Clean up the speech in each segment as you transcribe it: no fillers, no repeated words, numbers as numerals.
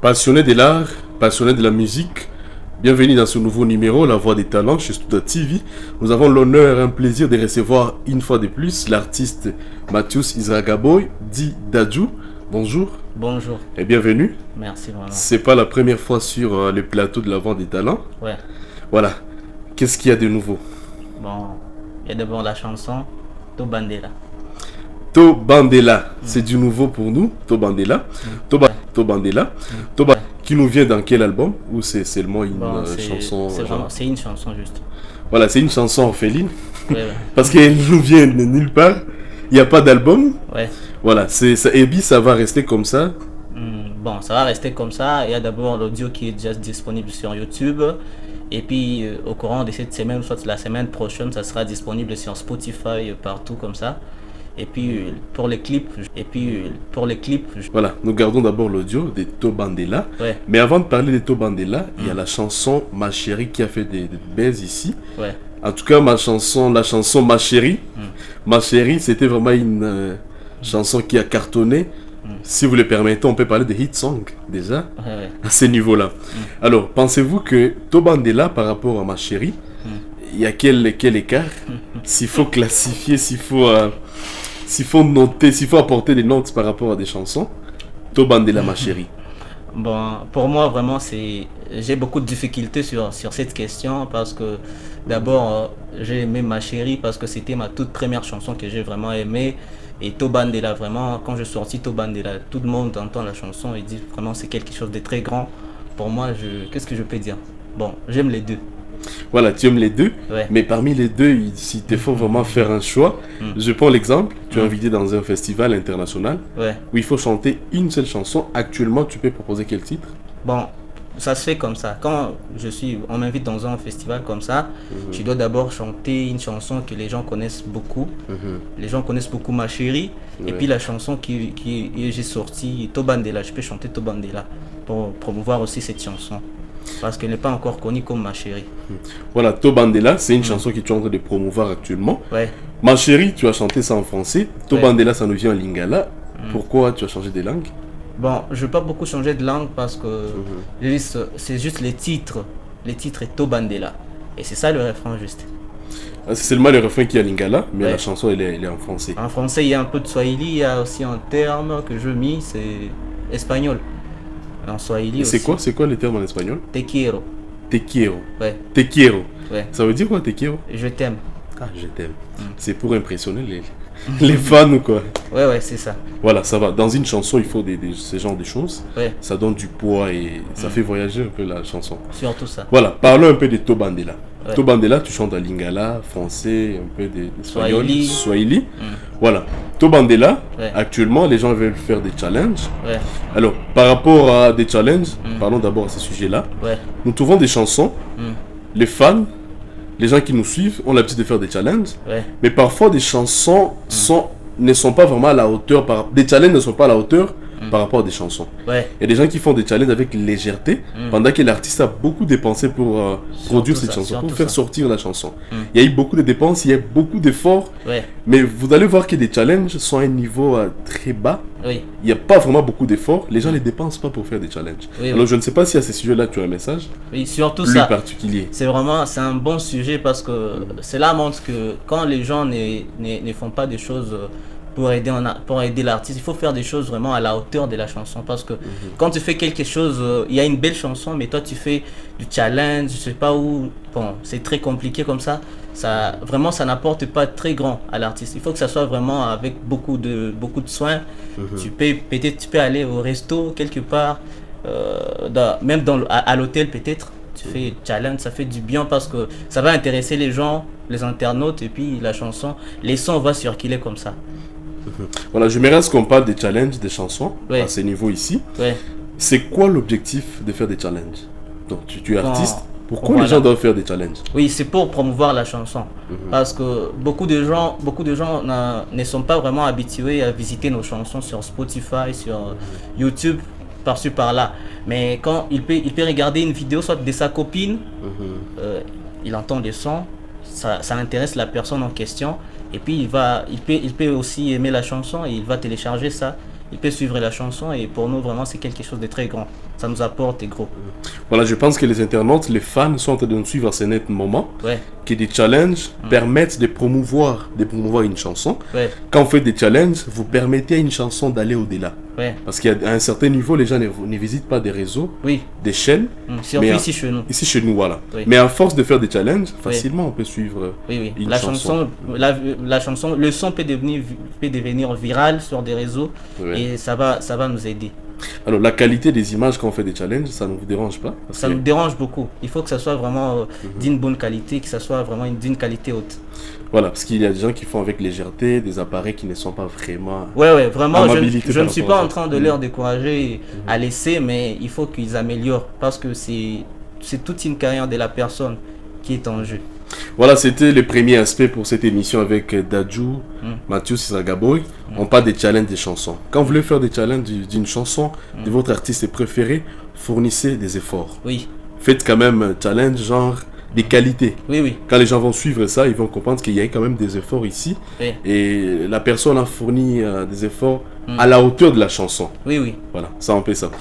Passionné de l'art, passionné de la musique, bienvenue dans ce nouveau numéro, La Voix des Talents, chez Studa TV. Nous avons l'honneur et un plaisir de recevoir une fois de plus l'artiste Mathius Izagaboy, dit Dadju. Bonjour. Bonjour. Et bienvenue. Merci vraiment. C'est pas la première fois sur le plateau de La Voix des Talents. Ouais. Voilà. Qu'est-ce qu'il y a de nouveau? Bon, il y a d'abord la chanson Tobandela. Tobandela, c'est du nouveau pour nous. Tobandela. Tobandela. Qui nous vient dans quel album? Ou c'est seulement une chanson? C'est une chanson juste. Voilà, c'est une chanson orpheline. Ouais. Parce qu'elle nous vient de nulle part. Il n'y a pas d'album. Ouais. Voilà, et puis ça va rester comme ça. Bon, ça va rester comme ça. Il y a d'abord l'audio qui est déjà disponible sur YouTube. Et puis au courant de cette semaine, soit la semaine prochaine, ça sera disponible sur Spotify, partout comme ça. Et puis pour les clips, Voilà, nous gardons d'abord l'audio de Tobandela. Ouais. Mais avant de parler de Tobandela, il y a la chanson Ma Chérie qui a fait des buzz ici. Ouais. En tout cas, la chanson Ma Chérie. Ma Chérie, c'était vraiment une chanson qui a cartonné. Si vous le permettez, on peut parler de hit song déjà à ce niveau-là. Alors, pensez-vous que Tobandela par rapport à Ma Chérie, il y a quel écart? S'il faut classifier, s'il faut noter, s'il faut apporter des notes par rapport à des chansons, Tobandela Ma Chérie. Bon, pour moi, vraiment, j'ai beaucoup de difficultés sur cette question parce que d'abord, j'ai aimé Ma Chérie parce que c'était ma toute première chanson que j'ai vraiment aimée. Et Tobandela, vraiment, quand je sortis Tobandela, tout le monde entend la chanson et dit vraiment c'est quelque chose de très grand. Pour moi, qu'est-ce que je peux dire? Bon, j'aime les deux. Voilà, tu aimes les deux, Ouais. mais parmi les deux, s'il te faut vraiment faire un choix, je prends l'exemple, tu es invité dans un festival international Ouais. où il faut chanter une seule chanson. Actuellement, tu peux proposer quel titre? Bon, ça se fait comme ça. Quand on m'invite dans un festival comme ça, tu dois d'abord chanter une chanson que les gens connaissent beaucoup. Les gens connaissent beaucoup Ma Chérie. Et puis la chanson que j'ai sortie, Tobandela, je peux chanter Tobandela pour promouvoir aussi cette chanson. Parce qu'elle n'est pas encore connue comme Ma Chérie. Voilà, Tobandela, c'est une chanson que tu es en train de promouvoir actuellement. Ouais. Ma Chérie, tu as chanté ça en français. Tobandela, ça nous vient en lingala. Pourquoi tu as changé de langue? Bon, je ne veux pas beaucoup changer de langue parce que c'est juste les titres. Les titres est Tobandela. Et c'est ça le refrain juste. C'est seulement le refrain qui est en lingala, mais Ouais. la chanson, elle est en français. En français, il y a un peu de Swahili, il y a aussi un terme que je mis, c'est espagnol. En Swahili Et aussi. c'est quoi le terme en espagnol? Te quiero. Te quiero. Ouais, Te quiero. ouais. Ça veut dire quoi, te quiero? Je t'aime. Ah, je t'aime. C'est pour impressionner les fans ou quoi? Ouais, c'est ça. Voilà, ça va. Dans une chanson, il faut ce genre de choses. Ouais, Ça donne du poids et ça fait voyager un peu la chanson. surtout ça. Voilà, parlons un peu de Tobandela. Ouais. Tobandela, tu chantes en lingala, français, un peu d'espagnol, Swahili. Swahili. Voilà. Tobandela, Ouais. actuellement, les gens veulent faire des challenges. Ouais, Alors, par rapport à des challenges, parlons d'abord à ce sujet-là. ouais. Nous trouvons des chansons, les fans, les gens qui nous suivent ont l'habitude de faire des challenges, Ouais, mais parfois des chansons ne sont pas vraiment à la hauteur, des challenges ne sont pas à la hauteur par rapport à des chansons. ouais. Il y a des gens qui font des challenges avec légèreté, pendant que l'artiste a beaucoup dépensé pour produire cette chanson, pour surtout faire ça. sortir la chanson. Il y a eu beaucoup de dépenses, il y a eu beaucoup d'efforts, Ouais, mais vous allez voir que des challenges sont à un niveau très bas. oui. Il n'y a pas vraiment beaucoup d'efforts, les gens ne dépensent pas pour faire des challenges. Oui, Alors oui. je ne sais pas si à ce sujet-là tu as un message Oui, surtout plus ça. particulier. C'est un bon sujet parce que cela montre que quand les gens ne font pas des choses pour aider l'artiste, il faut faire des choses vraiment à la hauteur de la chanson parce que quand tu fais quelque chose, il y a une belle chanson mais toi tu fais du challenge, je sais pas où, bon, c'est très compliqué comme ça, vraiment ça n'apporte pas très grand à l'artiste. Il faut que ça soit vraiment avec beaucoup de soins. Peut-être tu peux aller au resto quelque part, même à l'hôtel peut-être. Tu fais challenge, ça fait du bien parce que ça va intéresser les gens, les internautes, et puis la chanson, les sons vont circuler comme ça. Voilà, j'aimerais à ce qu'on parle des challenges, des chansons, Ouais. à ce niveau ici. Ouais. C'est quoi l'objectif de faire des challenges? Donc tu es Bon, artiste, pourquoi voilà. les gens doivent faire des challenges? Oui, c'est pour promouvoir la chanson. Parce que beaucoup de gens ne sont pas vraiment habitués à visiter nos chansons sur Spotify, sur YouTube, par-ci par-là. Mais quand il peut regarder une vidéo soit de sa copine, il entend des sons, ça intéresse la personne en question, et puis il peut aussi aimer la chanson et il va télécharger ça. Il peut suivre la chanson et pour nous vraiment c'est quelque chose de très grand. ça nous apporte gros. Voilà, je pense que les internautes, les fans sont en train de nous suivre à ce net moment. Ouais. Que des challenges permettent de promouvoir une chanson. Ouais. Quand vous faites des challenges, vous permettez à une chanson d'aller au-delà. Ouais. Parce qu'à un certain niveau, les gens ne visitent pas des réseaux, Oui. des chaînes. Surtout ici chez nous. Ici chez nous, voilà. Oui. Mais à force de faire des challenges, facilement on peut suivre Oui. une La chanson. la chanson, le son peut devenir viral sur des réseaux Ouais. et ça va nous aider. Alors la qualité des images quand on fait des challenges, ça ne vous dérange pas? Parce Ça que- nous dérange beaucoup. Il faut que ça soit vraiment d'une bonne qualité, que ça soit vraiment d'une qualité haute. Voilà, parce qu'il y a des gens qui font avec légèreté des appareils qui ne sont pas vraiment... Ouais, vraiment, Amabilité je par ne suis rapport pas à en ça. train de leur décourager à laisser, mais il faut qu'ils améliorent parce que c'est toute une carrière de la personne qui est en jeu. Voilà, c'était le premier aspect pour cette émission avec Dadju, Mathieu Sisagaboy. On parle des challenges des chansons. Quand vous voulez faire des challenges d'une chanson de votre artiste préféré, fournissez des efforts. Oui, Faites quand même un challenge genre des qualités. oui. Quand les gens vont suivre ça, ils vont comprendre qu'il y a quand même des efforts ici. Oui. Et la personne a fourni des efforts à la hauteur de la chanson. Oui. Voilà, ça on fait ça.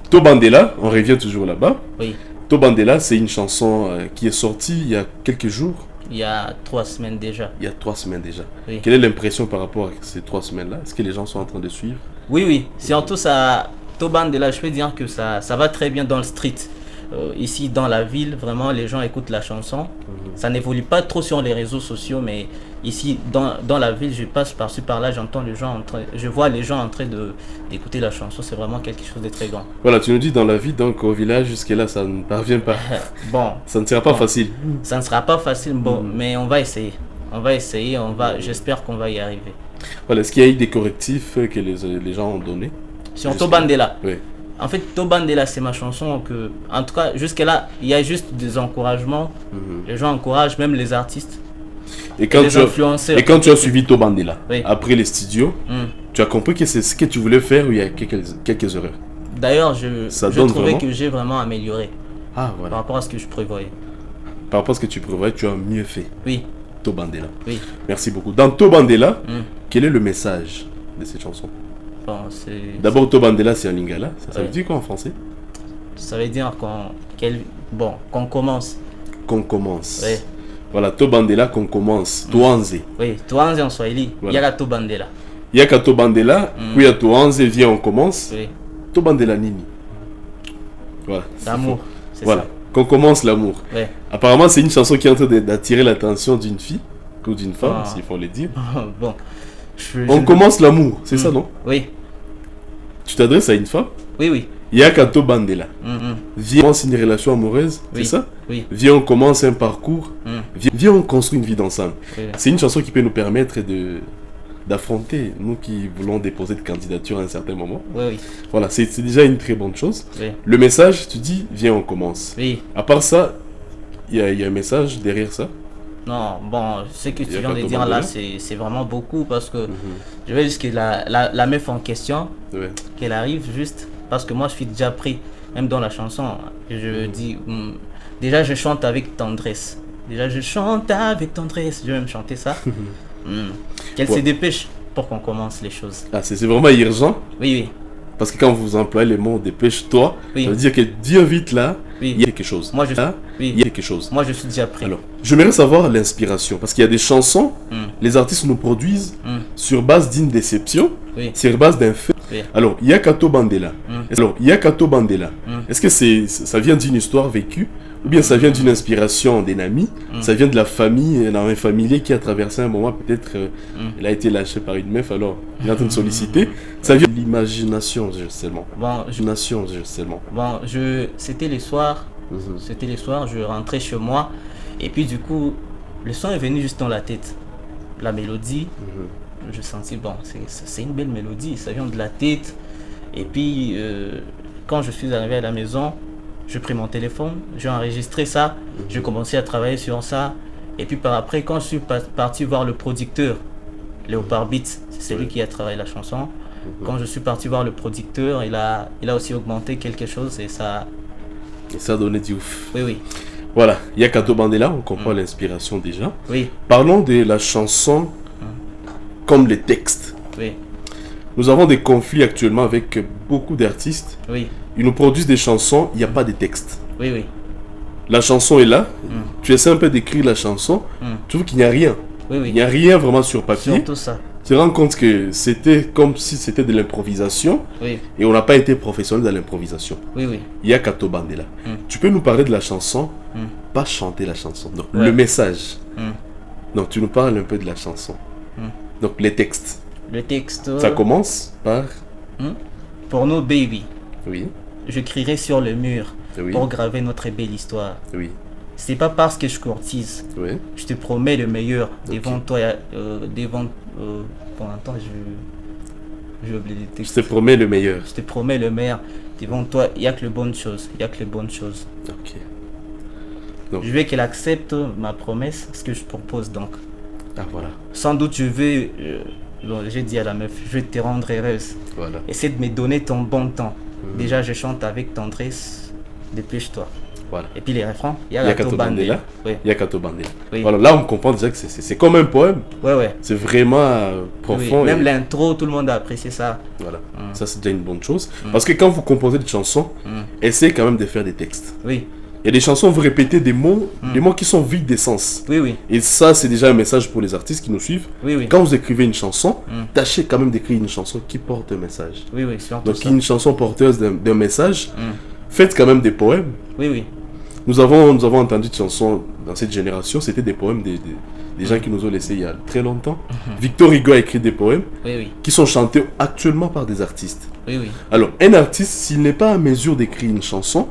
Tobandela, on revient toujours là-bas. Oui. Tobandela, c'est une chanson qui est sortie il y a quelques jours, Il y a 3 semaines déjà. il y a 3 semaines déjà. Oui. Quelle est l'impression par rapport à ces 3 semaines-là? Est-ce que les gens sont en train de suivre? Oui. Surtout ça, Tobandela, je peux dire que ça va très bien dans le street. Ici, dans la ville, vraiment, les gens écoutent la chanson. Ça n'évolue pas trop sur les réseaux sociaux, mais ici, dans la ville, je passe par-ci, par-là, j'entends les gens je vois les gens en train d'écouter la chanson. C'est vraiment quelque chose de très grand. Voilà, tu nous dis dans la vie, donc au village, jusque-là, ça ne parvient pas. Bon, Ça ne sera pas facile. ça ne sera pas facile, mais on va essayer. J'espère qu'on va y arriver. Voilà, est-ce qu'il y a eu des correctifs que les gens ont donnés? Sur Tobandela. Oui. En fait, Tobandela, c'est ma chanson que, en tout cas, jusque-là, il y a juste des encouragements. Les gens encouragent même les artistes. Et quand, les influenceurs. et quand tu as suivi Tobandela, Oui. après les studios, tu as compris que c'est ce que tu voulais faire ou il y a quelques erreurs? D'ailleurs, Ça je donne trouvais vraiment que j'ai vraiment amélioré Ah, par voilà. rapport à ce que je prévoyais. Par rapport à ce que tu prévoyais, tu as mieux fait. Oui, Tobandela. oui. Merci beaucoup. Dans Tobandela, quel est le message de cette chanson? Bon, c'est... D'abord, Tobandela, c'est en lingala. Ça veut Ouais. dire quoi en français? Ça veut dire qu'on commence. Qu'on commence. Oui, Voilà, Tobandela, qu'on commence. Tuanze. oui. Tuanze en Swahili, Voilà. Yaga Tobandela. Yaka Tobandela, puis à Tuanze, viens, on commence. Oui, Tobandela Nini. Voilà. l'amour, c'est Voilà. Qu'on commence l'amour. ça. Oui. Apparemment, c'est une chanson qui est en train d'attirer l'attention d'une fille ou d'une femme, Ah. s'il faut le dire. Bon. On commence l'amour, c'est ça, non? Oui, Tu t'adresses à une femme, oui. Yaka Tobandela. Mm. Viens, on commence une relation amoureuse, Oui. c'est ça? Oui. Viens, on commence un parcours. Viens, on construit une vie ensemble. Oui. C'est une chanson qui peut nous permettre d'affronter, nous qui voulons déposer de candidature à un certain moment. Oui. Voilà, c'est déjà une très bonne chose. Oui. Le message, tu dis, viens, on commence. Oui. À part ça, il y a un message derrière ça. Non, bon, ce que tu Il y a viens pas de de dire là, Tobandela. c'est vraiment beaucoup parce que je vais juste que la meuf en question, Ouais. qu'elle arrive juste, parce que moi je suis déjà pris, même dans la chanson, je dis, déjà je chante avec tendresse. Je vais même chanter ça. Qu'elle se Ouais. dépêche pour qu'on commence les choses. Ah, c'est vraiment urgent. Oui. Parce que quand vous employez les mots dépêche-toi, Oui. ça veut dire que viens vite là, Oui. il y a quelque chose. Moi, je- Là, oui. il y a quelque chose. Moi je suis déjà pris. Alors, j'aimerais savoir l'inspiration. Parce qu'il y a des chansons, les artistes nous produisent sur base d'une déception, Oui. sur base d'un fait. Oui. Alors, Yakato Bandela. Est-ce que ça vient d'une histoire vécue ou bien ça vient d'une inspiration d'un ami? Ça vient de la famille, d'un familier qui a traversé un moment, peut-être il a été lâché par une meuf, alors il est en train de solliciter. Ça vient de l'imagination seulement. Bon, Imagination seulement. c'était les soirs, je rentrais chez moi et puis du coup, le son est venu juste dans la tête. La mélodie, je sentis, bon, c'est une belle mélodie, ça vient de la tête. Et puis, quand je suis arrivé à la maison, j'ai pris mon téléphone, j'ai enregistré ça, j'ai commencé à travailler sur ça. Et puis par après, quand je suis parti voir le producteur, Léopard Beats, c'est lui qui a travaillé la chanson. Quand je suis parti voir le producteur, il a aussi augmenté quelque chose et ça... Et ça a donné du ouf. Oui. Voilà, Yakato Bandela, on comprend l'inspiration déjà. Oui. Parlons de la chanson comme les textes. Oui. Nous avons des conflits actuellement avec beaucoup d'artistes. Oui, Ils nous produisent des chansons, il n'y a pas de texte. oui, oui. La chanson est là, tu essaies un peu d'écrire la chanson, tu vois qu'il n'y a rien. Oui, Il oui. n'y a rien vraiment sur papier. Surtout ça. Tu te rends compte que c'était comme si c'était de l'improvisation Oui, et on n'a pas été professionnel dans l'improvisation. oui, oui. Il y a Kato Bandela. Tu peux nous parler de la chanson, pas chanter la chanson. Donc le message. Donc tu nous parles un peu de la chanson. Donc les textes. Le texte. Ça commence par... Pour nous, baby, Oui, je crierai sur le mur oui, pour graver notre belle histoire. oui, C'est pas parce que je courtise. oui. Je te promets le meilleur devant Ok. toi. Pour l'instant, j'ai oublié les Je textes. te promets le meilleur. Je te promets le meilleur devant toi. Il n'y a que les bonnes choses. Il y a que les bonnes choses. Ok. Donc, Je veux qu'elle accepte ma promesse, ce que je propose donc. ah voilà, Sans doute, je vais. J'ai dit à la meuf, je vais te rendre heureuse. voilà. Essaie de me donner ton bon temps. Déjà, je chante avec tendresse. Dépêche-toi. Voilà. Et puis les refrains, il y Il y a a Kato Kato Bandela. Bandela. Oui, Il y a Kato Bandela. oui. Voilà, là on comprend déjà que c'est comme un poème. Ouais, ouais. C'est vraiment Oui. profond. Même et- l'intro, tout le monde a apprécié ça. Voilà, ça c'est déjà une bonne chose. Parce que quand vous composez des chansons, essayez quand même de faire des textes. Oui, Il y a des chansons, vous répétez des mots qui sont vides d'essence. oui, oui. Et ça, c'est déjà un message pour les artistes qui nous suivent. Oui, oui. Quand vous écrivez une chanson, tâchez quand même d'écrire une chanson qui porte un message. Oui, oui, surtout Donc, ça. une chanson porteuse d'un message, faites quand même des poèmes. Oui, oui. Nous avons entendu des chansons dans cette génération, c'était des poèmes des gens qui nous ont laissés il y a très longtemps. Victor Hugo a écrit des poèmes Oui, oui. qui sont chantés actuellement par des artistes. Oui, oui. Alors, un artiste, s'il n'est pas à mesure d'écrire une chanson,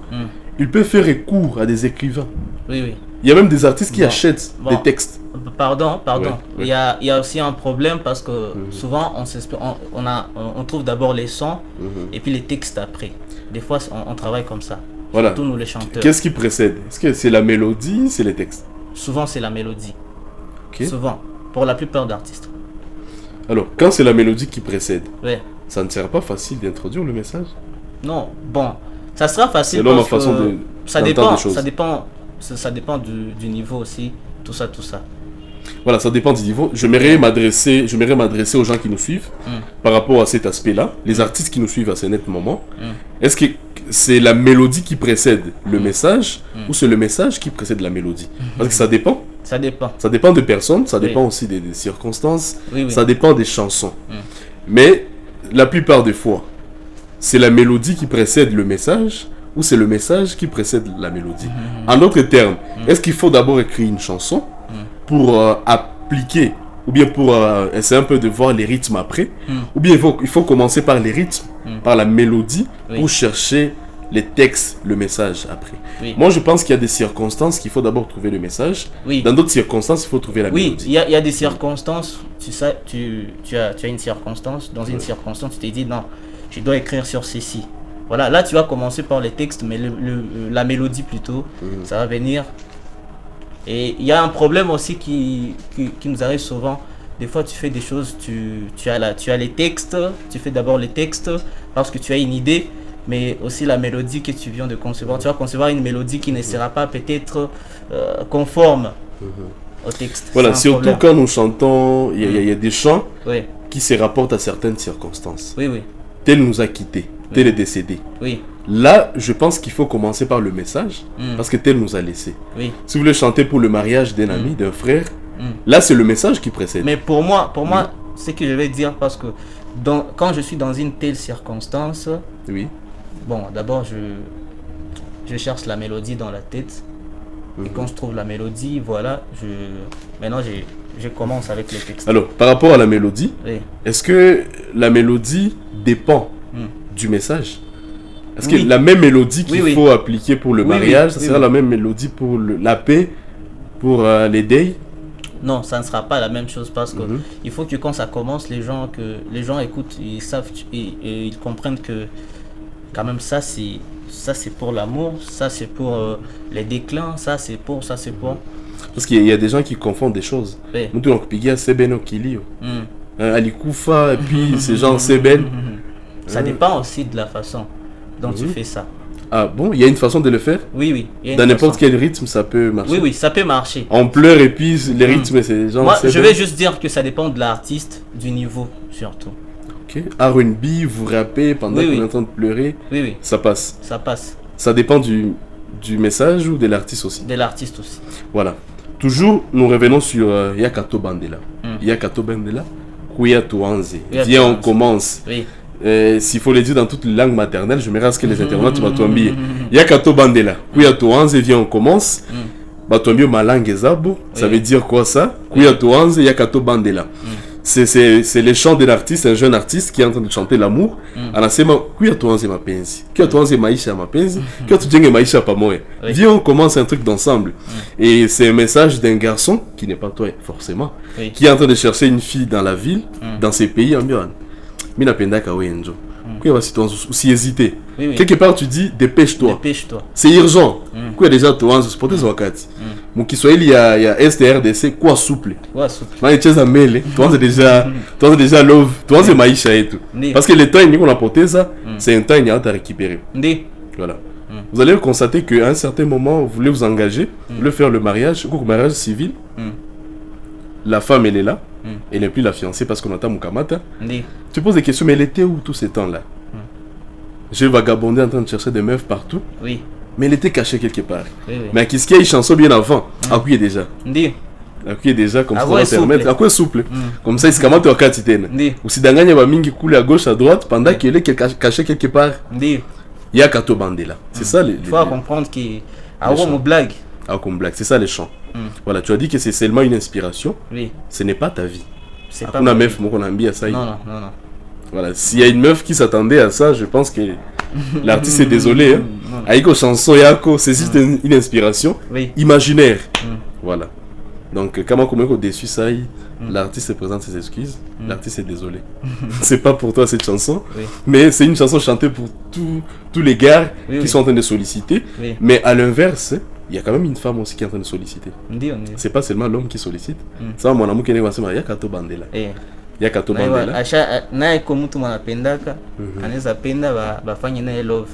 il peut faire recours à des écrivains. Oui, oui. Il y a même des artistes qui Bon. achètent Bon. des textes. Pardon. Ouais, ouais. Il y a aussi un problème parce que souvent on trouve d'abord les sons et puis les textes après. Des fois on travaille comme ça. Voilà. Surtout nous les chanteurs. Qu'est-ce qui précède? Est-ce que c'est la mélodie, c'est les textes? Souvent c'est la mélodie. Ok. Souvent. Pour la plupart d'artistes. Alors, quand c'est la mélodie qui précède, Ouais. ça ne sert pas facile d'introduire le message? Non. Bon. Ça sera facile Selon ma parce façon que de ça d'entendre dépend. les choses. Ça dépend du niveau aussi. Tout ça. Voilà, ça dépend du niveau. J'aimerais m'adresser aux gens qui nous suivent par rapport à cet aspect-là, les artistes qui nous suivent à ce net moment. Est-ce que c'est la mélodie qui précède le message ou c'est le message qui précède la mélodie? Parce que ça dépend. Ça dépend. Ça dépend de personnes, ça Oui. dépend aussi des circonstances, Oui, oui. ça dépend des chansons. Mais la plupart des fois, c'est la mélodie qui précède le message ou c'est le message qui précède la mélodie. En d'autres termes, est-ce qu'il faut d'abord écrire une chanson pour appliquer ou bien pour essayer un peu de voir les rythmes après, ou bien il faut commencer par les rythmes, par la mélodie, Oui. pour chercher les textes, le message après. Oui. Moi, je pense qu'il y a des circonstances qu'il faut d'abord trouver le message. Oui. Dans d'autres circonstances, il faut trouver la Oui, mélodie. il y a des circonstances, tu as une circonstance, dans une circonstance, tu t'es dit non, je dois écrire sur ceci. Voilà, là tu vas commencer par les textes, mais la mélodie plutôt, ça va venir. Et il y a un problème aussi qui nous arrive souvent. Des fois tu fais des choses, tu as les textes, tu fais d'abord les textes parce que tu as une idée, mais aussi la mélodie que tu viens de concevoir. Tu vas concevoir une mélodie qui ne sera pas peut-être conforme au texte. Voilà, C'est un surtout problème. quand nous chantons, il y a des chants Oui, qui se rapportent à certaines circonstances. oui, oui, Tel nous a quittés, tel est décédé. oui, Là, je pense qu'il faut commencer par le message, parce que tel nous a laissé. oui. Si vous voulez chanter pour le mariage d'un ami, d'un frère, là c'est le message qui précède. Mais pour moi, ce que je vais dire, parce que quand je suis dans une telle circonstance, Oui. bon, d'abord je cherche la mélodie dans la tête. Et quand je trouve la mélodie, voilà, maintenant je commence avec le texte. Alors, par rapport à la mélodie, Oui. est-ce que la mélodie dépend du message? Est-ce Oui. que la même mélodie qu'il Oui, oui. faut appliquer pour le Oui, mariage, oui, ça oui, sera oui. la même mélodie pour la paix, pour les deuils? Non, ça ne sera pas la même chose parce que il faut que quand ça commence, les gens écoutent, ils savent, et ils comprennent que quand même ça c'est pour l'amour, ça c'est pour les déclins, ça c'est pour. Parce qu'il y a des gens qui confondent des choses. Oui. Nous, on pigia Sebeno Kilio. Hmm. Alikufa, et puis ces gens Seben. Ça dépend aussi de la façon dont tu fais ça. Ah bon, il y a une façon de le faire? Oui, oui. il y a une Dans n'importe façon. quel rythme, ça peut marcher. Oui, oui, ça peut marcher. On pleure et puis les rythmes, c'est les gens Moi, Seben. je vais juste dire que ça dépend de l'artiste, du niveau surtout. Ok. R&B, vous rappez pendant qu'on est en train de pleurer. Oui. Ça passe. Ça passe. Ça dépend du message ou de l'artiste aussi. De l'artiste aussi. Voilà. Toujours, nous revenons sur Yakato Bandela. Yakato Bandela, Kuya Tuanze. Viens, on commence. Oui. S'il faut le dire dans toutes les langues maternelles, je me reste que les internautes vont t'oublier. Yakato Bandela, Kuya Tuanze, viens, on commence. Batuambio Malangue Zabo, ça veut dire quoi ça? Kuya Tuanze, Yakato Bandela. C'est le chant de l'artiste, un jeune artiste qui est en train de chanter l'amour. Anasema, Kuya Tuanze mapenzi. Kuya Tuanze maisha mapenzi. Kuya tujenge maisha pamoja. Viens, on commence un truc d'ensemble. Et c'est un message d'un garçon, qui n'est pas toi forcément, qui est en train de chercher une fille dans la ville, dans ces pays ambiants. Mina pendaka wenjo. Kuya basi tuanze aussi hésiter. Quelque part tu dis dépêche-toi. Dépêche-toi. C'est urgent. Kuya déjà tuanze spoteza wakati. Mu Kiswahili ya STRDC kwa souple. Kwa souple. Maana cheza mele, tuanze déjà love, tuanze maisha yetu. Parce que le temps qu'on a poteza, c'est un temps il y a à récupérer. Voilà. Vous allez constater qu'à un certain moment, vous voulez vous engager, vous voulez faire le mariage civil. La femme elle est là. Elle n'est plus la fiancée parce qu'on attend Mukamata. Tu poses des questions, mais elle était où tout ce temps-là? J'ai vagabondé en train de chercher des meufs partout. Oui. Mais elle était cachée quelque part. Mais qu'est-ce qu'il y a une chanson bien avant? Accouillé déjà. Accouillé déjà, comme ça on va permettre. À quoi souple? Comme ça, il se camate au quotidien. Ou si d'anganya va mingi coule à gauche, à droite, pendant qu'elle est cachée quelque part. Il y a Kato Bandela. C'est ça les. Il faut comprendre qu'il y a une blague. Blague, c'est ça les chants. Voilà, tu as dit que c'est seulement une inspiration. Oui. Ce n'est pas ta vie. C'est pas ma meuf, mon à ça. Non. Voilà, s'il y a une meuf qui s'attendait à ça, je pense que l'artiste est désolé. Aïko chanson Yako, c'est juste une inspiration imaginaire. Voilà. Donc, comment on déçu ça, l'artiste présente ses excuses. L'artiste est désolé. C'est pas pour toi cette chanson, mais c'est une chanson chantée pour tous les gars qui sont en train de solliciter. Mais à l'inverse, il y a quand même une femme aussi qui est en train de solliciter. C'est pas seulement l'homme qui sollicite. Ça, mon amour qui est passé, il y a Kato Bandela. Yakato Bandela. Naye ko mtu manapendaka anaweza penda bafanye naye love.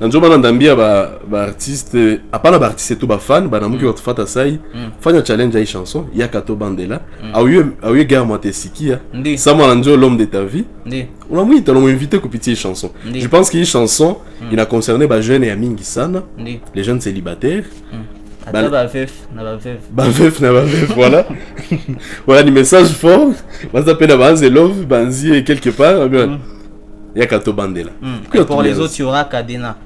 Ndio maana ndambia ba artiste hapana ba artiste tu ba fan ba namuki watufata sai fanya challenge hii chanson Yakato Bandela au gars mwatesikia ça moi ndio l'homme de ta vie unamwita unamuinviter kupitia hii chanson. Je pense que hii chanson ina concerné ba jeunes et mingi sana les jeunes célibataires. Ba veuf, voilà. Voilà, du message fort. Bah, ça s'appelle Banze Love, Banzi quelque part. Yakato Bandela. Et pour les autres, il y aura Kadena.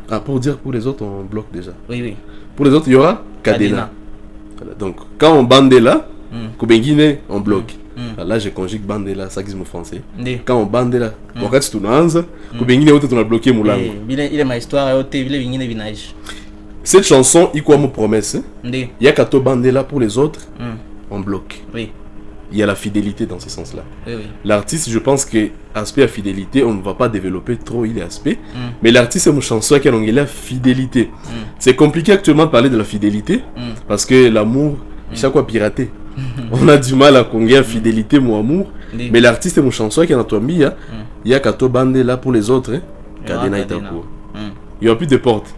Ah, pour les autres, on bloque déjà. Oui. Pour les autres, il y aura Kadena. Voilà, donc, quand on Bandela, Kubengine, on bloque. Là, je conjugue Bandela, ça qui est français. Quand on Bandela, on reste tout dans Kubengine, on a bloqué Moulango. Il est ma histoire, il est vinage. Cette chanson, il y a une promesse. Il y a Kato Bandela pour les autres, on bloque. Oui. Il y a la fidélité dans ce sens-là. L'artiste, je pense que aspect à fidélité, on ne va pas développer trop il est aspect. Mais l'artiste, c'est une chanson qui a la fidélité. C'est compliqué actuellement de parler de la fidélité parce que l'amour, chaque fois piraté. On a du mal à conjuguer fidélité, mon amour. Mais l'artiste, c'est une chanson qui a notre ami. Il y a Kato Bandela pour les autres. Kadena Itaku. Il n'y aura plus de portes.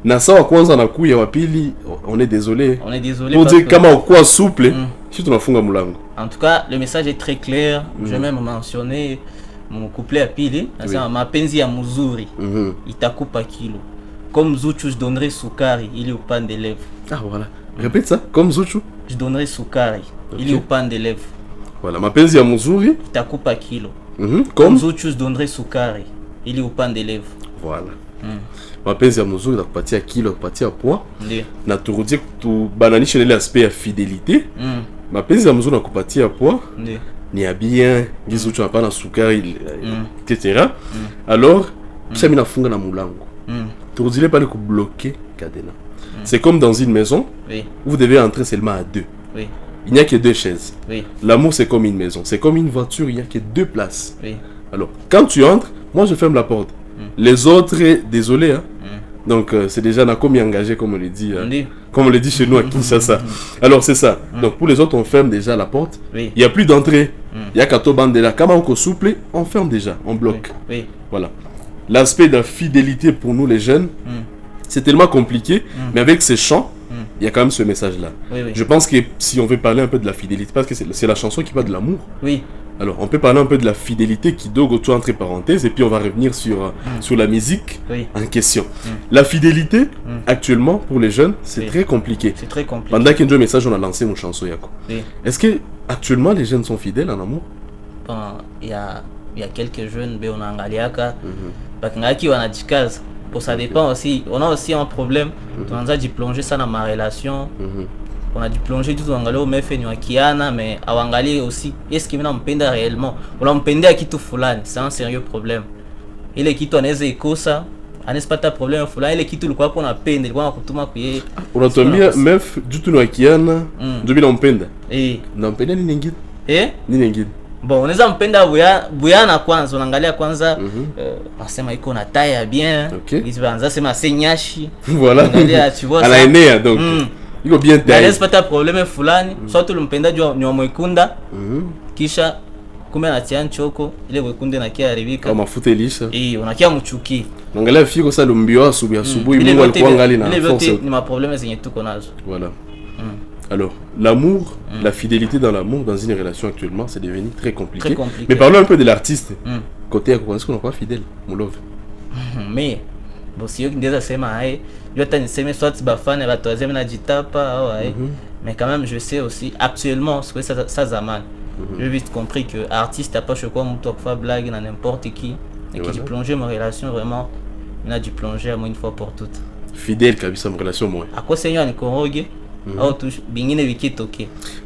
Nasa wa kwanza na kuya wa pili, on est désolé. Pour dire kama kwa souple, si tu nafunga mulango. En tout cas, le message est très clair. Je vais même mentionner mon couplet à pili, mapenzi ya muzuri. Itakupa kilo. Comme Zuchu je donnerai sukari, il est au pan des lèvres. Ah voilà. Répète ça, comme Zuchu. Je donnerai sukari, il est au pan des lèvres. Voilà, mapenzi ya muzuri. Itakupa kilo. Comme Zuchu je donnerai sukari, il est au pan des lèvres. Voilà. Mapenzi ya muzuri nakupatia kilo, nakupatia poids. Na turudie tubananishe ile aspect ya fidélité. Mapenzi ya muzuri nakupatia poids. Ni ya bien, ngizo tu hapana sukari etc. Alors, kisha mimi nafunga na mulango. Turudile pale ku bloquer Kadena. C'est comme dans une maison où vous devez entrer seulement à deux. Il n'y a que deux chaises. L'amour c'est comme une maison, c'est comme une voiture, il n'y a que deux places. Alors, quand tu entres, moi je ferme la porte. Les autres, désolé, hein. Donc c'est déjà Nakomi engagé comme on le dit, comme on le dit chez nous à Kinshasa. Alors c'est ça. Donc pour les autres, on ferme déjà la porte. Il n'y a plus d'entrée. Il y a Kato Bandela. Quand on souple, on ferme déjà, on bloque. Voilà. L'aspect de la fidélité pour nous les jeunes, c'est tellement compliqué, mais avec ces chants, il y a quand même ce message-là. Je pense que si on veut parler un peu de la fidélité, parce que c'est la chanson qui parle de l'amour. Alors, on peut parler un peu de la fidélité qui doit autour entre parenthèses et puis on va revenir sur la musique en question. La fidélité, actuellement, pour les jeunes, c'est très compliqué. C'est très compliqué. Pendant qu'un message, on a lancé mon chanson Yako. Oui. Est-ce que actuellement les jeunes sont fidèles en amour? Bon, il y a quelques jeunes, on a angaliaka, qui on a du cas. Pour ça dépend aussi. On a aussi un problème. On a dû plonger ça dans ma relation. On a dû plonger tout en galop, mais fait nous kiana, mais à Wangali aussi. Est-ce qu'il m'a empêché réellement? On l'a empêché à qui tout fulani, c'est un sérieux problème. Il est qui ton éco ça, n'est-ce pas ta problème fulani, il est qui tout le quoi qu'on a peine, le quoi qu'on tout m'a payé. On a tombé meuf du tout nous kiana, du bien empêché. N'empêché ni n'engid. Ni n'engid. Bon, on est empêché buya na kwanza, on angalia kwanza, nasema iko na taille bien. Ils vont c'est ma senyashi. Voilà. Tu vois ça. À la aînée donc. Il faut bien tailler. N'est-ce pas ta problème fulani, soit tu l'empenda ni mwekunda. Kisha kumbe anatia nchoko ile wekunde na kia haribika. Kama mafuta ilisha. Unakia mchuki. Angalia fiko sasa lumbio asubuhi Mungu alikuwa ngali na force. Ni ma problème zenye tuko nazo. Voilà. Alors, l'amour, la fidélité dans l'amour, dans une relation actuellement, c'est devenu très compliqué. Très compliqué. Mais parlons un peu de l'artiste. Côté est-ce qu'on n'est pas fidèle, mon love? Mais bon, si on disait ça, je vais soit bafane la troisième na ditapa, mais quand même je sais aussi actuellement ce que ça zaman. J'ai vite compris que artiste a pas choqué mon top fa blague na n'importe qui et qui plonger ma relation vraiment, il a dû plonger à moi une fois pour toutes. Fidèle kabisa ma relation moi. À quoi seigneur ni koroge?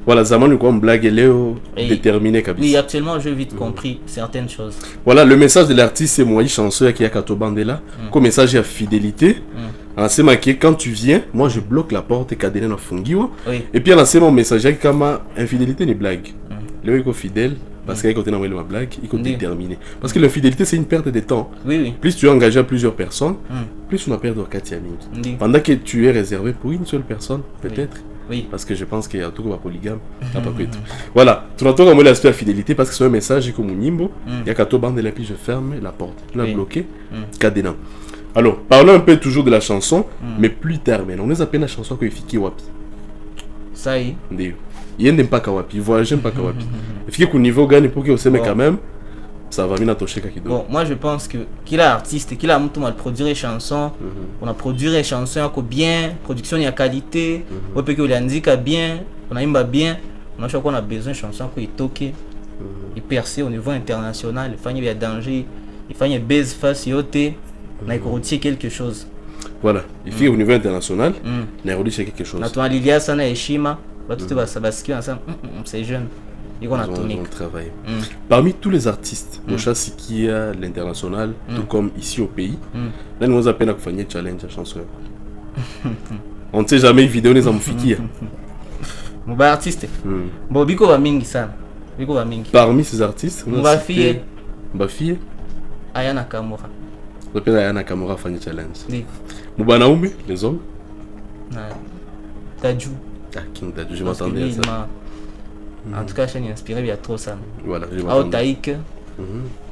Voilà, Zaman nous comme blague Léo déterminé kabisa. Oui, actuellement j'ai vite compris certaines choses. Voilà, le message de l'artiste c'est moi chanceux qui a Kato Bandela, comme message à fidélité. C'est marqué quand tu viens, moi je bloque la porte et Kadena na fungiwa. Et puis c'est mon message comme infidélité ni blague. Léo est fidèle parce qu'il côté ma blague, il est déterminé. Parce que l'infidélité c'est une perte de temps. Plus tu es engagé à plusieurs personnes, plus tu n'as perdu au Katiaming. Pendant que tu es réservé pour une seule personne, peut-être. Parce que je pense qu'il y a tout comme polygame. Voilà, tu entends comme l'aspect de la fidélité parce que c'est un message comme Nimbo. Il y a Kato Bandela puis je ferme la porte. Tu l'as bloqué, Kadena. Alors, parlons un peu toujours de la chanson, mais plus tard maintenant. On est à peine la chanson que Fiki Wapi. Ça y est. Il n'aime pas Kawapi, voyager pas Kawapi. Il faut qu'au niveau gagne pour qu'il se mette quand même, ça va bien toucher Kakido. Bon, moi je pense que qu'il a artiste, qu'il a tout mal produire des chansons, on a produit des chansons bien, production il y a qualité, on peut que l'andique bien, on a imba bien, on a chaque fois on a besoin de chansons qui toquent, il percer au niveau international, il faut qu'il y a danger, il faut qu'il y ait base face yoté, on a retirer quelque chose. Voilà, il faut au niveau international, on a retirer quelque chose. Na toi Lilia sana heshima. C'est jeune. Ils vont travailler. Parmi tous les artistes, Moshasi qui est à l'international, tout comme ici au pays, là nous avons appelé à faire un challenge à chanson. On ne sait jamais une vidéo les amphiki. Mon artiste. Bon, biko va mingi sana. Biko va mingi. Parmi ces artistes, on va fille. Fille. Aya Nakamura. On appelle Aya Nakamura faire un challenge. Oui. Moubanaume, les hommes. Tadjou. King Dadju, je m'attendais à ça. En tout cas, je suis inspiré, il y a trop ça. Voilà, je m'attendais. Taïk,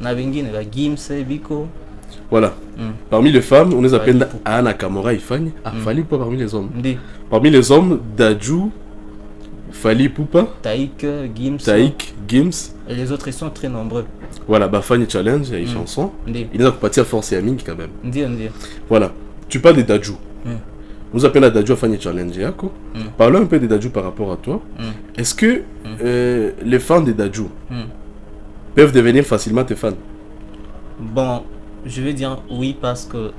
Navengine, la Gims, Biko. Voilà. Parmi les femmes, on les appelle Anna Kamura et Fanny. Fali Poupa parmi les hommes. Parmi les hommes, Dadju, Fali Poupa, Taïk, Gims. Et les autres, ils sont très nombreux. Voilà, Fanny Challenge, il y a une chanson. Il a parti à force et à Ming quand même. Voilà. Tu parles de Dadju. Nous appelons Dadju à Fanny Challenge. Parlons un peu de Dadju par rapport à toi. Est-ce que les fans de Dadju peuvent devenir facilement tes fans? Bon, je vais dire oui parce que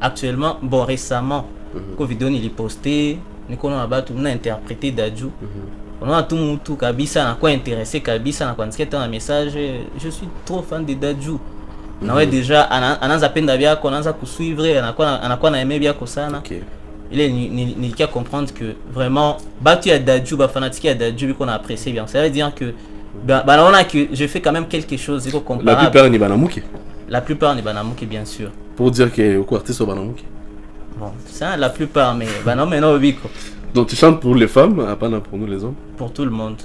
actuellement, bon récemment, quand vidéo il est posté, nous on a interprété Dadju. On a tout le monde Kabisa, n'a quoi intéressé Kabisa, n'a quoi inscrit un message. Je suis trop fan de Dadju. On a déjà, on a peine d'avoir qu'on a suivre, on a quoi aimé bien Kosana. Il est qu'à comprendre que vraiment, battu à Dadju, fanatique à Dadju, qu'on a apprécié bien. Ça veut dire que, on a que je fais quand même quelque chose comparable. La plupart n'est Banamouki. La plupart n'est Banamouki, bien sûr. Pour dire que au artiste au Banamouki. Bon, ça la plupart, mais non, Biko. Donc tu chantes pour les femmes, pas pour nous les hommes. Pour tout le monde.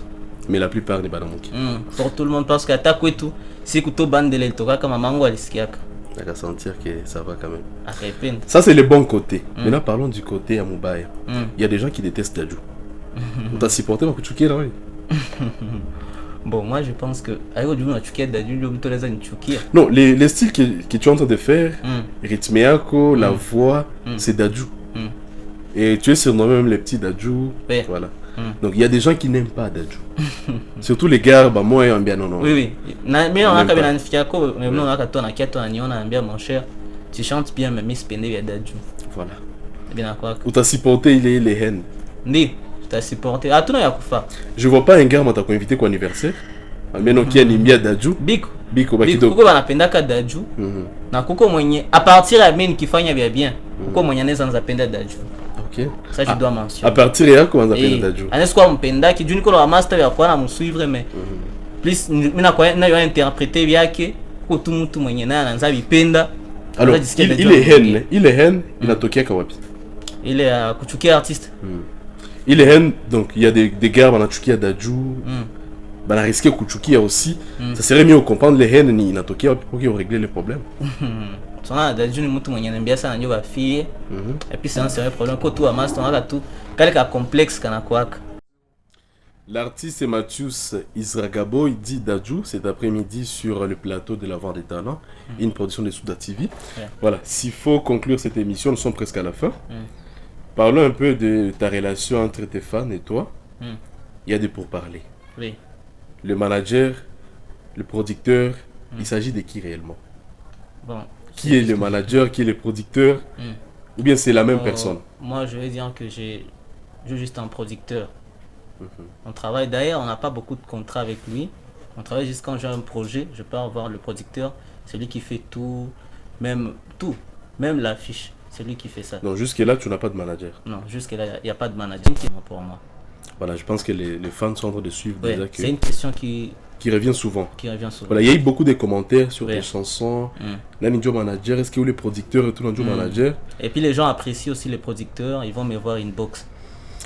Mais la plupart n'est Banamouki. Pour tout le monde, parce qu'à ta tout, c'est que tout bande de l'eltoka comme mango à l'esquiac. On va sentir que ça va quand même. Ça c'est le bon côté. Maintenant parlons du côté à Moubaye. Il y a des gens qui détestent Dadju. On t'a supporté ma Kuchuki là, oui. Bon, moi je pense que Non, les styles que tu es en train de faire, Rythmiaco, la voix, c'est Dadju. Et tu es surnommé même les petits Dadju. Ouais. Voilà. Donc il y a des gens qui n'aiment pas Dadju. Surtout les gars, bah moi j'aime bien non. Oui. Mais on a quand même un fiaco, mais on a mon cher. Tu chantes bien, mais Miss Pende via Dadju. Voilà. Bien à quoi. Ou t'as supporté les haines. Oui, t'as supporté. Ah, tout le monde a fait. Je vois pas un gars, moi t'as invité quoi anniversaire. Mais non, qui aime bien Dadju. Biko. Bakido. Kuko banapenda ka Dadju. Na kuko mwenye à partir ya mine kifanya bien. Kuko mwenye anaweza anza penda Dadju. Ok. Ça je dois mentionner. À partir ya comment on appelle Dadju. Anaweza kwa mpenda ki juni ko master ya kwa na msuivre mais plus mina kwa na yo interpréter vyake ko tu mtu mwenye naye anaanza vipenda. Alors il est haine inatokea kwa wapi? Il est kuchukia artiste. Il est haine donc il y a des gars wanachukia Dadju. Bah risquer kuchukia aussi. Ça serait mieux de comprendre les haines ni inatokea wapi pour qu'ils régler les problèmes. Sona Dadju ni mtu mwenye anambia sana ndio bafie. Et puis c'est un problème ko tu amaster on a tout quelque complexe kana kwaka. L'artiste Mathius Izragabo il dit Dadju cet après-midi sur le plateau de la Voix des Talents, une production de Souda TV. Voilà, s'il faut conclure cette émission, nous sommes presque à la fin. Parlons un peu de ta relation entre tes fans et toi. Il y a des pourparlers. Oui. Le manager, le producteur, il s'agit de qui réellement? Bon. Qui est le manager, qui est le producteur? Ou bien c'est la même personne? Moi je vais dire que j'ai juste un producteur. On travaille d'ailleurs, on n'a pas beaucoup de contrats avec lui. On travaille juste quand j'ai un projet, je peux avoir le producteur, c'est lui qui fait tout, même l'affiche, c'est lui qui fait ça. Donc jusque-là, tu n'as pas de manager? Non, jusque-là, il n'y a pas de manager pour moi. Voilà, je pense que les fans sont en train de suivre déjà. C'est une question qui revient souvent. Voilà, il y a eu beaucoup de commentaires sur tes chansons. Là, Ninjo Manager, est-ce que les producteurs et tout Ninjo Manager? Et puis les gens apprécient aussi les producteurs, ils vont me voir inbox.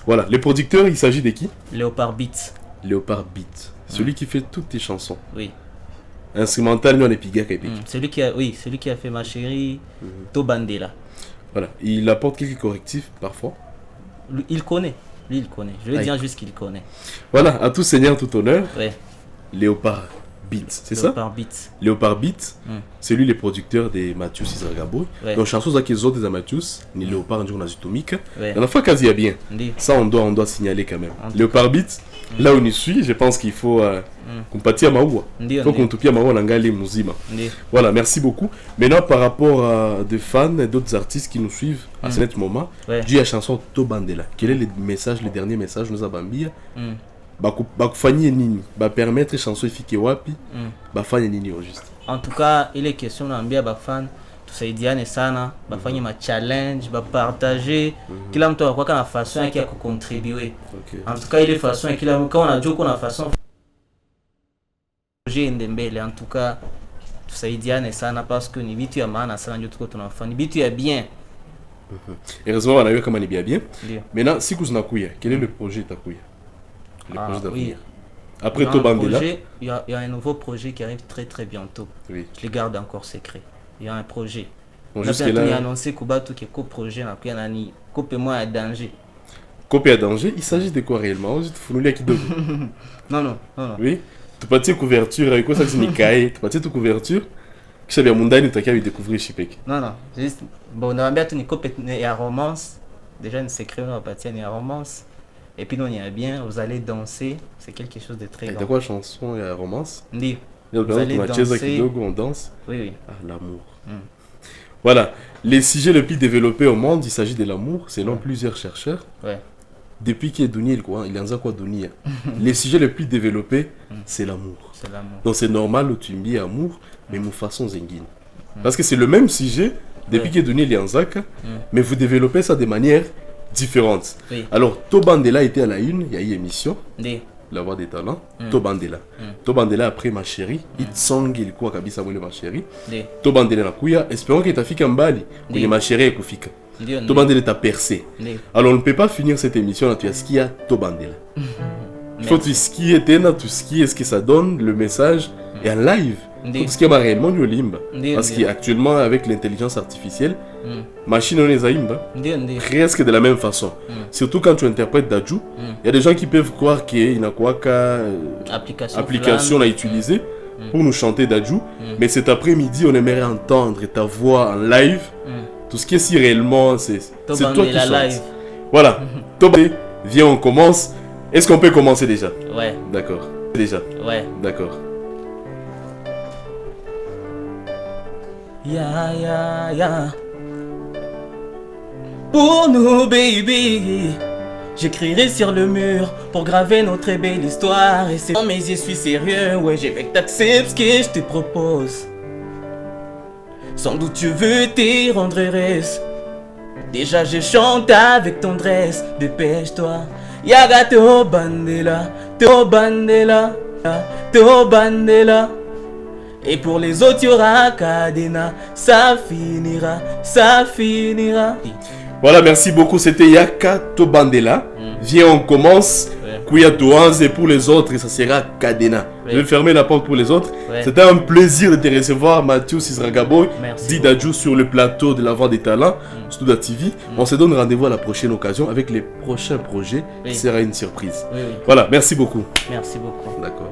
Voilà, les producteurs, il s'agit de qui? Léopard Beats. Léopard Beats, celui qui fait toutes tes chansons. Oui. Instrumental, non, Epiga celui qui a fait Ma Chérie, Tobandela. Voilà, il apporte quelques correctifs parfois. Il connaît. Lui, il connaît. Je vais dire juste qu'il connaît. Voilà, à tout seigneur, tout honneur. Ouais. Léopard Beats, c'est ça? Léopard Beats. Léopard Beats, c'est lui le producteur de Mathius Izragabo. Donc, chansons à qui autres des Mathius, ni Léopard, ni Nazutomik. La dernière fois, quasi bien. Ça, on doit signaler quand même. Léopard Beats, là où on y suit, je pense qu'il faut compatir à Maoua. Il faut qu'on topie à Maoua Nangali Mouzima. Voilà, merci beaucoup. Maintenant, par rapport à des fans et d'autres artistes qui nous suivent à ce moment, j'ai la chanson Tobandela. Quel est le message, le dernier message nous a bambia? Bakufanya nini permettre chanson ifike wapi bafanya nini au juste? En tout cas, il est question d'ambia bafan tusaidiane sana bafanye ma challenge partager kila mtu akwa kana façon yake ya kucontribuer. En tout cas, il est façon et kila mtu on a joko na façon projet ndembele. En tout cas, tusaidiane sana parce que ni vitu ya maana sana ndio tuko tunafanya ni vitu ya bien. Heureusement on a eu comme ni bien. Maintenant si vous nakuya, quel est le projet takuya? Oui. Après Tobandela, il y a un nouveau projet qui arrive très très bientôt. Oui. Je le garde encore secret. Il y a un projet. Bon, jusque-là, il a annoncé Kubato qui est co-projet. Copé-moi à danger. Copé à danger, il s'agit de quoi réellement? Non. Oui. Tu parti couverture, avec quoi ça signifie? Tu parti de couverture? Que ça bien mondaine, tu as découvrir Chipek. Non. Juste, bon, on a bien une copie à romance. Déjà, un secret, on va partir à romance. Et puis, on y a bien, vous allez danser, c'est quelque chose de très grand. De quoi chanson et romance? Oui. Vous allez danser. On danse. Oui. Ah, l'amour. Voilà, les sujets les plus développés au monde, il s'agit de l'amour, selon plusieurs chercheurs. Depuis qu'il est donné, il y a quoi donner. Les sujets les plus développés, c'est l'amour. Donc c'est normal où tu me dis amour, mais de façon zengine. Parce que c'est le même sujet, depuis qu'il est donné, il y a mais vous développez ça de manière différentes. Alors, Tobandela était à la une, il y a eu une émission, La Voix des Talents, Tobandela. Tobandela après Ma Chérie, Hit Song, il quoi kabisa mwele Ma Chérie. Tobandela na kuya, espérons que ta fika mbali, que Ma Chérie est kufika. Tobandela t'a percé. Alors, on ne peut pas finir cette émission là, tu as ski à Tobandela. Il faut tu skier, tu skier ce que ça donne, le message, et en live. tout ce qui est réellement du limba. Parce Ndiyo. qu'actuellement, avec l'intelligence artificielle, machine on les aimba presque de la même façon. Surtout quand tu interprètes Dadju, il y a des gens qui peuvent croire qu'il n'y a quoi qu'à application à utiliser pour nous chanter Dadju. Mais cet après-midi, on aimerait entendre ta voix en live. Tout ce qui est si réellement, c'est toi qui chantes. Live. Voilà. Tobé, viens, on commence. Est-ce qu'on peut commencer déjà? Ouais. D'accord. Déjà? Ouais. D'accord. Ya, ya, ya. Pour nous, baby, j'écrirai sur le mur pour graver notre belle histoire. Et c'est... Mais je suis sérieux, ouais, j'ai fait que t'acceptes ce que je te propose. Sans doute tu veux te rendre heureuse. Déjà je chante avec tendresse. Dépêche-toi. Yaga to bandela, to bandela, to bandela. Et pour les autres y'aura Kadena. Ça finira, ça finira. Voilà, merci beaucoup. C'était Yaka Tobandela. Viens, on commence. Kuya Touanze, et pour les autres, ça sera Kadena. Je vais fermer la porte pour les autres. C'était un plaisir de te recevoir, Mathieu Sisragabo, Didadju sur le plateau de la Voix des Talents, Studa TV. On se donne rendez-vous à la prochaine occasion avec les prochains projets. Ce sera une surprise. Voilà, merci beaucoup. Merci beaucoup. D'accord.